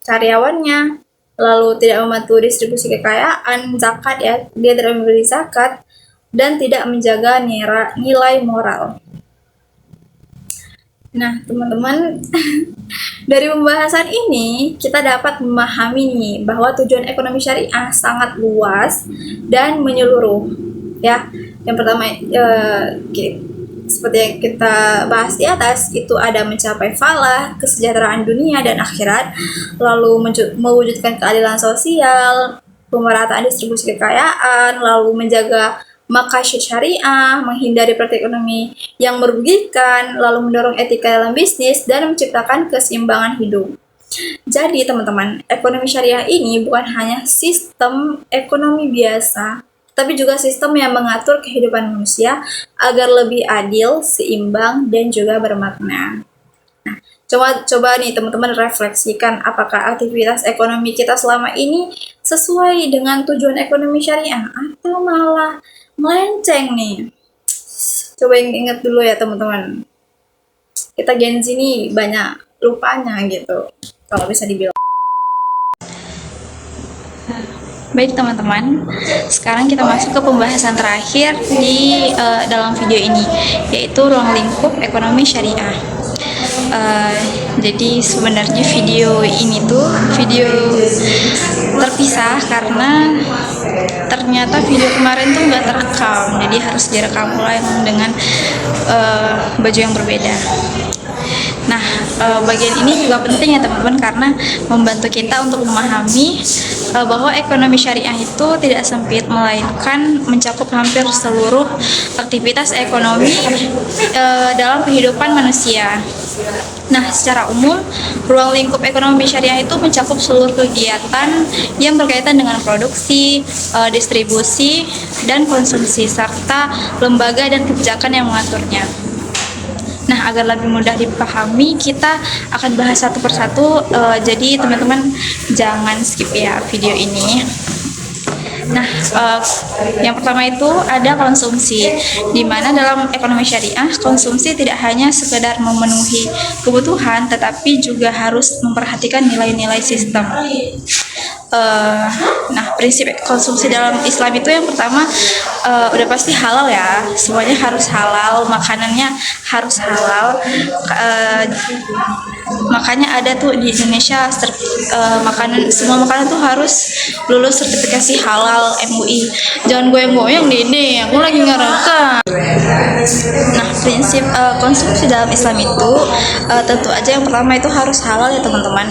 karyawannya, lalu tidak membantu distribusi kekayaan, zakat ya, dia tidak memberi zakat, dan tidak menjaga nilai moral. Nah, teman-teman, dari pembahasan ini kita dapat memahami nih bahwa tujuan ekonomi syariah sangat luas dan menyeluruh. Ya, yang pertama seperti yang kita bahas di atas, itu ada mencapai falah, kesejahteraan dunia dan akhirat, lalu mewujudkan keadilan sosial, pemerataan distribusi kekayaan, lalu menjaga maqasid syariah, menghindari praktik ekonomi yang merugikan, lalu mendorong etika dalam bisnis, dan menciptakan keseimbangan hidup. Jadi teman-teman, ekonomi syariah ini bukan hanya sistem ekonomi biasa, tapi juga sistem yang mengatur kehidupan manusia agar lebih adil, seimbang, dan juga bermakna. Nah, coba nih teman-teman refleksikan apakah aktivitas ekonomi kita selama ini sesuai dengan tujuan ekonomi syariah atau malah melenceng nih. Coba ingat dulu ya teman-teman. Kita Gen Z nih banyak lupanya gitu, kalau bisa dibilang. Baik teman-teman, sekarang kita masuk ke pembahasan terakhir di dalam video ini, yaitu ruang lingkup ekonomi syariah. Jadi sebenarnya video ini tuh video terpisah karena ternyata video kemarin tuh nggak terekam, jadi harus direkam ulang dengan baju yang berbeda. Nah, bagian ini juga penting ya teman-teman, karena membantu kita untuk memahami bahwa ekonomi syariah itu tidak sempit, melainkan mencakup hampir seluruh aktivitas ekonomi dalam kehidupan manusia. Nah, secara umum, ruang lingkup ekonomi syariah itu mencakup seluruh kegiatan yang berkaitan dengan produksi, distribusi, dan konsumsi, serta lembaga dan kebijakan yang mengaturnya. Nah, agar lebih mudah dipahami, kita akan bahas satu persatu. Jadi teman-teman jangan skip ya video ini. Nah, yang pertama itu ada konsumsi, di mana dalam ekonomi syariah konsumsi tidak hanya sekedar memenuhi kebutuhan, tetapi juga harus memperhatikan nilai-nilai sistem. Nah, prinsip konsumsi dalam Islam itu yang pertama udah pasti halal ya, semuanya harus halal, makanannya harus halal. Makanya ada tuh di Indonesia semua makanan tuh harus lulus sertifikasi halal MUI. Jangan goyang-goyang deh, aku lagi ngerekam. Nah, prinsip konsumsi dalam Islam itu tentu aja yang pertama itu harus halal ya teman-teman.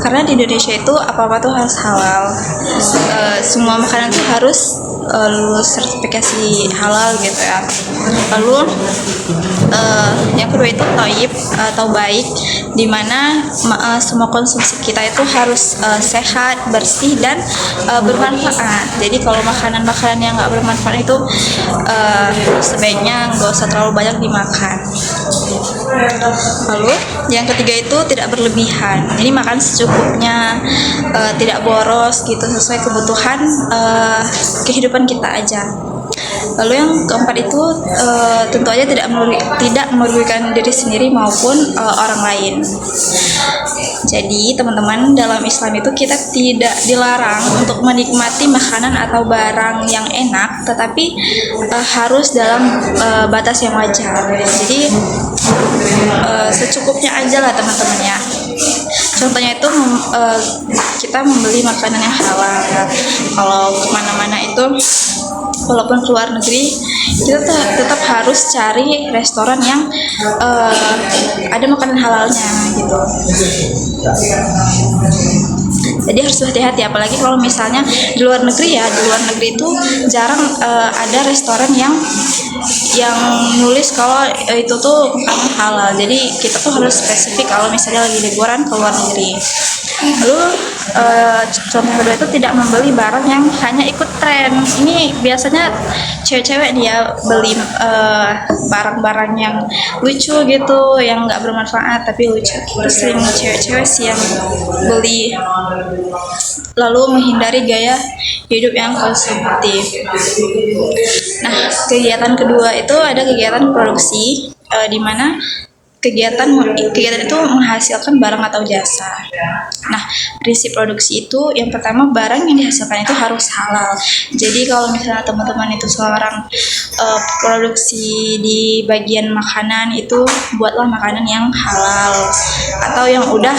Karena di Indonesia itu apa-apa tuh harus halal. Semua makanan tuh harus lulus sertifikasi halal gitu ya. Lalu yang kedua itu thayyib atau baik, dimana semua konsumsi kita itu harus sehat, bersih, dan bermanfaat. Jadi kalau makanan-makanan yang nggak bermanfaat itu sebaiknya nggak usah terlalu banyak dimakan. Lalu yang ketiga itu tidak berlebihan, jadi makan secukupnya, tidak boros gitu, sesuai kebutuhan kehidupan kita aja. Lalu yang keempat itu tentu aja tidak merugikan diri sendiri maupun orang lain. Jadi teman-teman, dalam Islam itu kita tidak dilarang untuk menikmati makanan atau barang yang enak, tetapi harus dalam batas yang wajar. Jadi secukupnya aja lah teman-teman ya. Contohnya itu kita membeli makanan yang halal. Kalau kemana-mana itu, walaupun keluar negeri, kita tetap harus cari restoran yang ada makanan halalnya gitu. Jadi harus hati-hati, apalagi kalau misalnya di luar negeri ya. Di luar negeri itu jarang ada restoran yang nulis kalau itu tuh makanan halal. Jadi kita tuh harus spesifik kalau misalnya lagi liburan ke luar negeri. Lalu contoh kedua itu tidak membeli barang yang hanya ikut tren. Ini biasanya cewek-cewek dia beli barang-barang yang lucu gitu, yang nggak bermanfaat tapi lucu. Terus sering cewek-cewek sih yang beli, lalu menghindari gaya hidup yang konsumtif. Nah, kegiatan kedua itu ada kegiatan produksi, di mana kegiatan itu menghasilkan barang atau jasa. Nah, prinsip produksi itu yang pertama, barang yang dihasilkan itu harus halal. Jadi kalau misalnya teman-teman itu seorang produksi di bagian makanan, itu buatlah makanan yang halal atau yang udah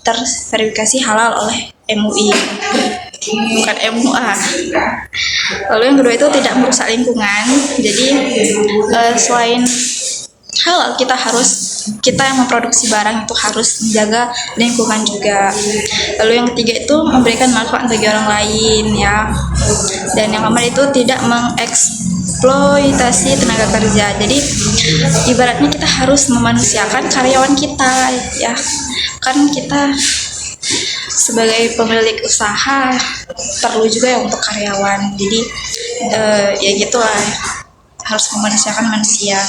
terverifikasi halal oleh MUI, bukan MUA. Lalu yang kedua itu tidak merusak lingkungan. Jadi selain halal, kita yang memproduksi barang itu harus menjaga lingkungan juga. Lalu yang ketiga itu memberikan manfaat bagi orang lain ya. Dan yang keempat itu tidak mengeksploitasi tenaga kerja. Jadi ibaratnya kita harus memanusiakan karyawan kita ya. Kan kita sebagai pemilik usaha perlu juga ya untuk karyawan. Jadi ya gitulah, harus memanusiakan manusia.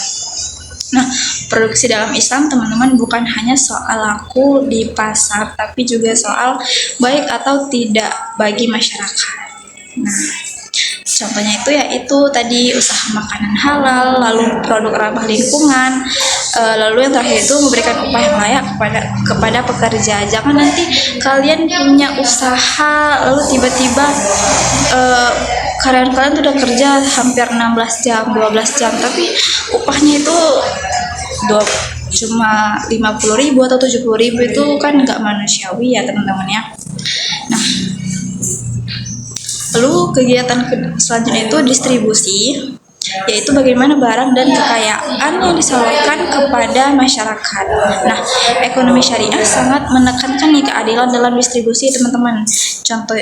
Nah, produksi dalam Islam teman-teman bukan hanya soal laku di pasar, tapi juga soal baik atau tidak bagi masyarakat. Nah, Contohnya itu yaitu tadi usaha makanan halal, lalu produk ramah lingkungan, lalu yang terakhir itu memberikan upah yang layak kepada pekerja. Jangan nanti kalian punya usaha lalu tiba-tiba kalian udah kerja hampir 16 jam, 12 jam, tapi upahnya itu cuma 50.000 atau 70.000, itu kan nggak manusiawi ya teman-teman ya. Nah, lalu kegiatan selanjutnya itu distribusi, yaitu bagaimana barang dan kekayaan yang disalurkan kepada masyarakat. Nah, ekonomi syariah sangat menekankan nih keadilan dalam distribusi teman-teman. Contoh,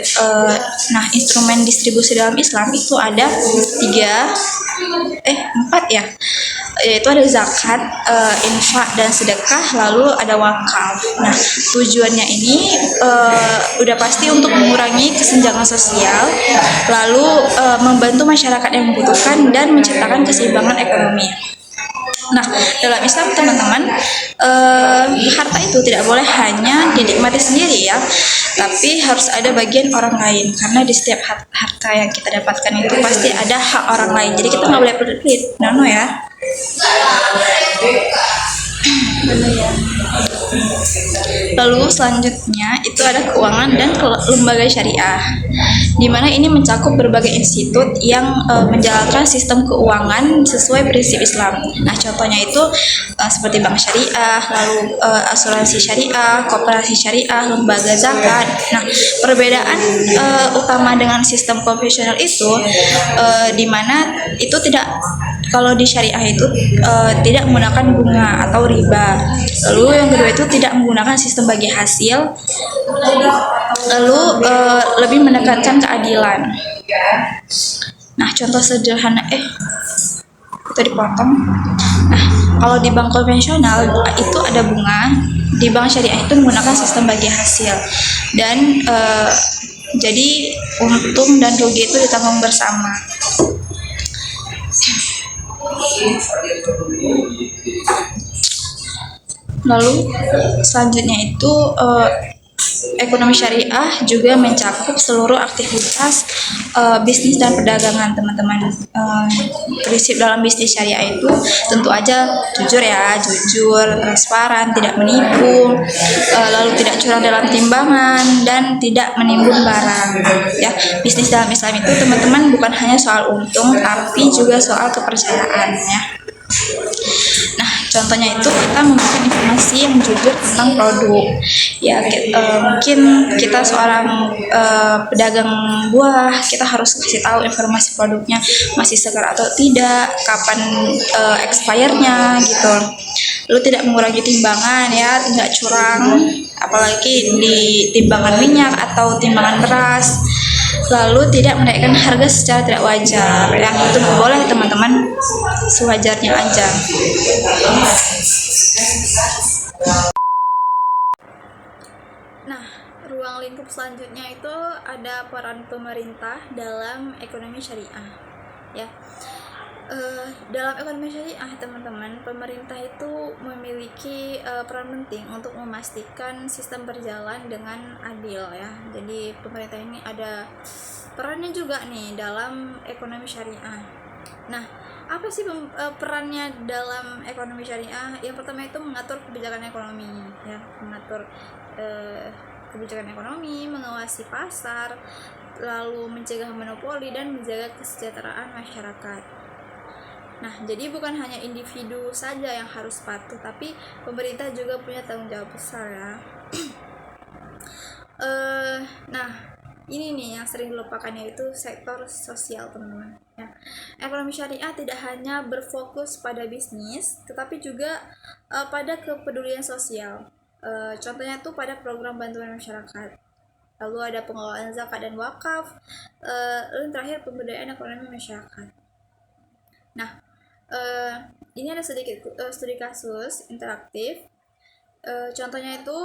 instrumen distribusi dalam Islam itu ada 4 ya, yaitu ada zakat, infak dan sedekah, lalu ada wakaf. Nah, tujuannya ini udah pasti untuk mengurangi kesenjangan sosial, lalu membantu masyarakat yang membutuhkan dan menciptakan keseimbangan ekonomi. Nah, dalam Islam teman-teman, harta itu tidak boleh hanya dinikmati sendiri ya, tapi harus ada bagian orang lain, karena di setiap harta yang kita dapatkan itu pasti ada hak orang lain. Jadi kita nggak boleh pelit, no ya. Lalu selanjutnya itu ada keuangan dan lembaga syariah, di mana ini mencakup berbagai institut yang menjalankan sistem keuangan sesuai prinsip Islam. Nah, contohnya itu seperti bank syariah, lalu asuransi syariah, koperasi syariah, lembaga zakat. Nah, perbedaan utama dengan sistem konvensional itu di mana itu kalau di syariah itu tidak menggunakan bunga atau riba. Lalu yang kedua itu tidak menggunakan sistem bagi hasil. Lalu lebih menekankan keadilan. Nah, contoh sederhana itu dipotong. Nah, kalau di bank konvensional itu ada bunga, di bank syariah itu menggunakan sistem bagi hasil. Dan jadi untung dan rugi itu ditanggung bersama. Lalu selanjutnya itu ekonomi syariah juga mencakup seluruh aktivitas bisnis dan perdagangan teman-teman. Prinsip dalam bisnis syariah itu tentu aja jujur, transparan, tidak menipu, lalu tidak curang dalam timbangan dan tidak menimbun barang. Ya, bisnis dalam Islam itu teman-teman bukan hanya soal untung, tapi juga soal kepercayaan ya. Nah, contohnya itu kita memberikan informasi yang jujur tentang produk. Ya, mungkin kita seorang pedagang buah, kita harus kasih tahu informasi produknya masih segar atau tidak, kapan expire-nya gitu. Lalu tidak mengurangi timbangan ya, nggak curang, apalagi di timbangan minyak atau timbangan beras. Lalu tidak menaikkan harga secara tidak wajar, yang itu nggak boleh teman-teman, sewajarnya aja. Nah, ruang lingkup selanjutnya itu ada peran pemerintah dalam ekonomi syariah ya. Dalam ekonomi syariah teman-teman, pemerintah itu memiliki peran penting untuk memastikan sistem berjalan dengan adil ya. Jadi pemerintah ini ada perannya juga nih dalam ekonomi syariah. Nah, apa sih perannya dalam ekonomi syariah? Yang pertama itu mengatur kebijakan ekonomi ya, mengatur kebijakan ekonomi, mengawasi pasar, lalu mencegah monopoli dan menjaga kesejahteraan masyarakat. Nah, jadi bukan hanya individu saja yang harus patuh, tapi pemerintah juga punya tanggung jawab besar ya. Nah, ini nih yang sering dilupakan, yaitu sektor sosial teman-teman ya. Ekonomi syariah tidak hanya berfokus pada bisnis, tetapi juga pada kepedulian sosial. Contohnya tuh pada program bantuan masyarakat. Lalu ada pengelolaan zakat dan wakaf. Lalu terakhir pemberdayaan ekonomi masyarakat. Nah, ini ada sedikit studi kasus interaktif. Contohnya itu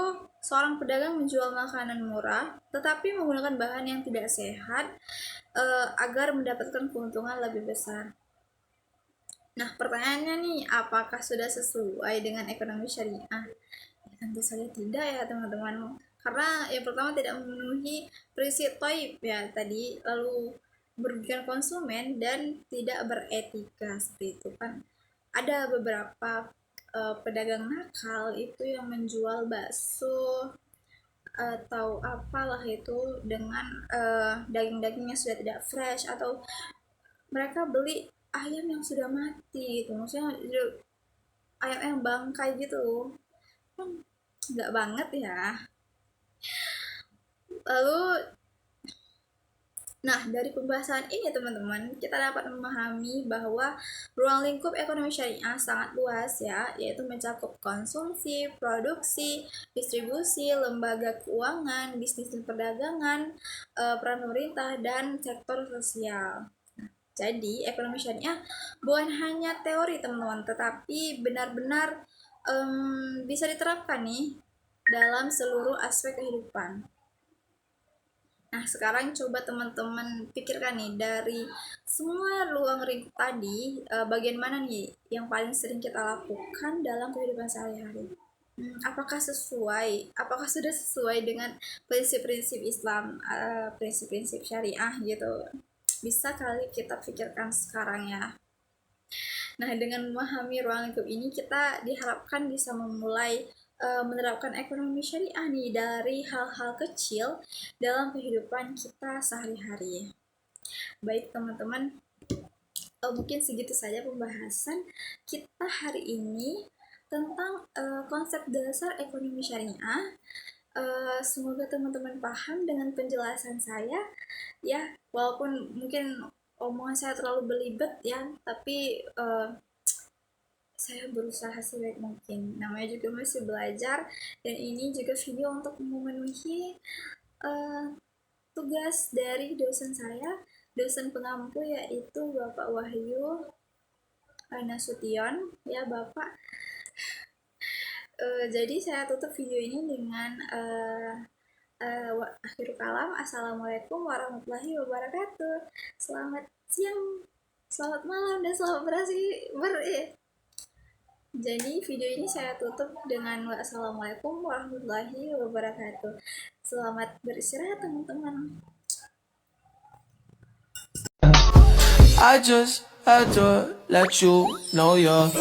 seorang pedagang menjual makanan murah tetapi menggunakan bahan yang tidak sehat agar mendapatkan keuntungan lebih besar. Nah, pertanyaannya nih, apakah sudah sesuai dengan ekonomi syariah? Ya, tentu saja tidak ya teman-teman, karena yang pertama tidak memenuhi prinsip thayyib ya tadi, lalu merugikan konsumen dan tidak beretika seperti itu kan. Ada beberapa pedagang nakal itu yang menjual bakso atau apalah itu dengan daging-dagingnya sudah tidak fresh, atau mereka beli ayam yang sudah mati gitu, maksudnya ayam yang bangkai gitu kan, nggak banget ya. Lalu nah, dari pembahasan ini teman-teman, kita dapat memahami bahwa ruang lingkup ekonomi syariah sangat luas ya, yaitu mencakup konsumsi, produksi, distribusi, lembaga keuangan, bisnis dan perdagangan, peran pemerintah, dan sektor sosial. Jadi, ekonomi syariah bukan hanya teori teman-teman, tetapi benar-benar bisa diterapkan nih dalam seluruh aspek kehidupan. Nah, sekarang coba teman-teman pikirkan nih, dari semua ruang lingkup tadi, bagian mana nih yang paling sering kita lakukan dalam kehidupan sehari-hari? Apakah sudah sesuai dengan prinsip-prinsip Islam, prinsip-prinsip syariah gitu? Bisa kali kita pikirkan sekarang ya. Nah, dengan memahami ruang lingkup ini, kita diharapkan bisa memulai menerapkan ekonomi syariah nih dari hal-hal kecil dalam kehidupan kita sehari-hari. Baik teman-teman, mungkin segitu saja pembahasan kita hari ini tentang konsep dasar ekonomi syariah. Semoga teman-teman paham dengan penjelasan saya ya, walaupun mungkin omongan saya terlalu belibet ya, tapi saya berusaha sebaik mungkin, namanya juga masih belajar, dan ini juga video untuk memenuhi tugas dari dosen saya, dosen pengampu, yaitu Bapak Wahyu Nasution ya Bapak. Jadi saya tutup video ini dengan akhir kalam. Assalamualaikum warahmatullahi wabarakatuh. Selamat siang, selamat malam, dan selamat Jadi video ini saya tutup dengan wassalamualaikum warahmatullahi wabarakatuh. Selamat beristirahat teman-teman. I just had to let you know you're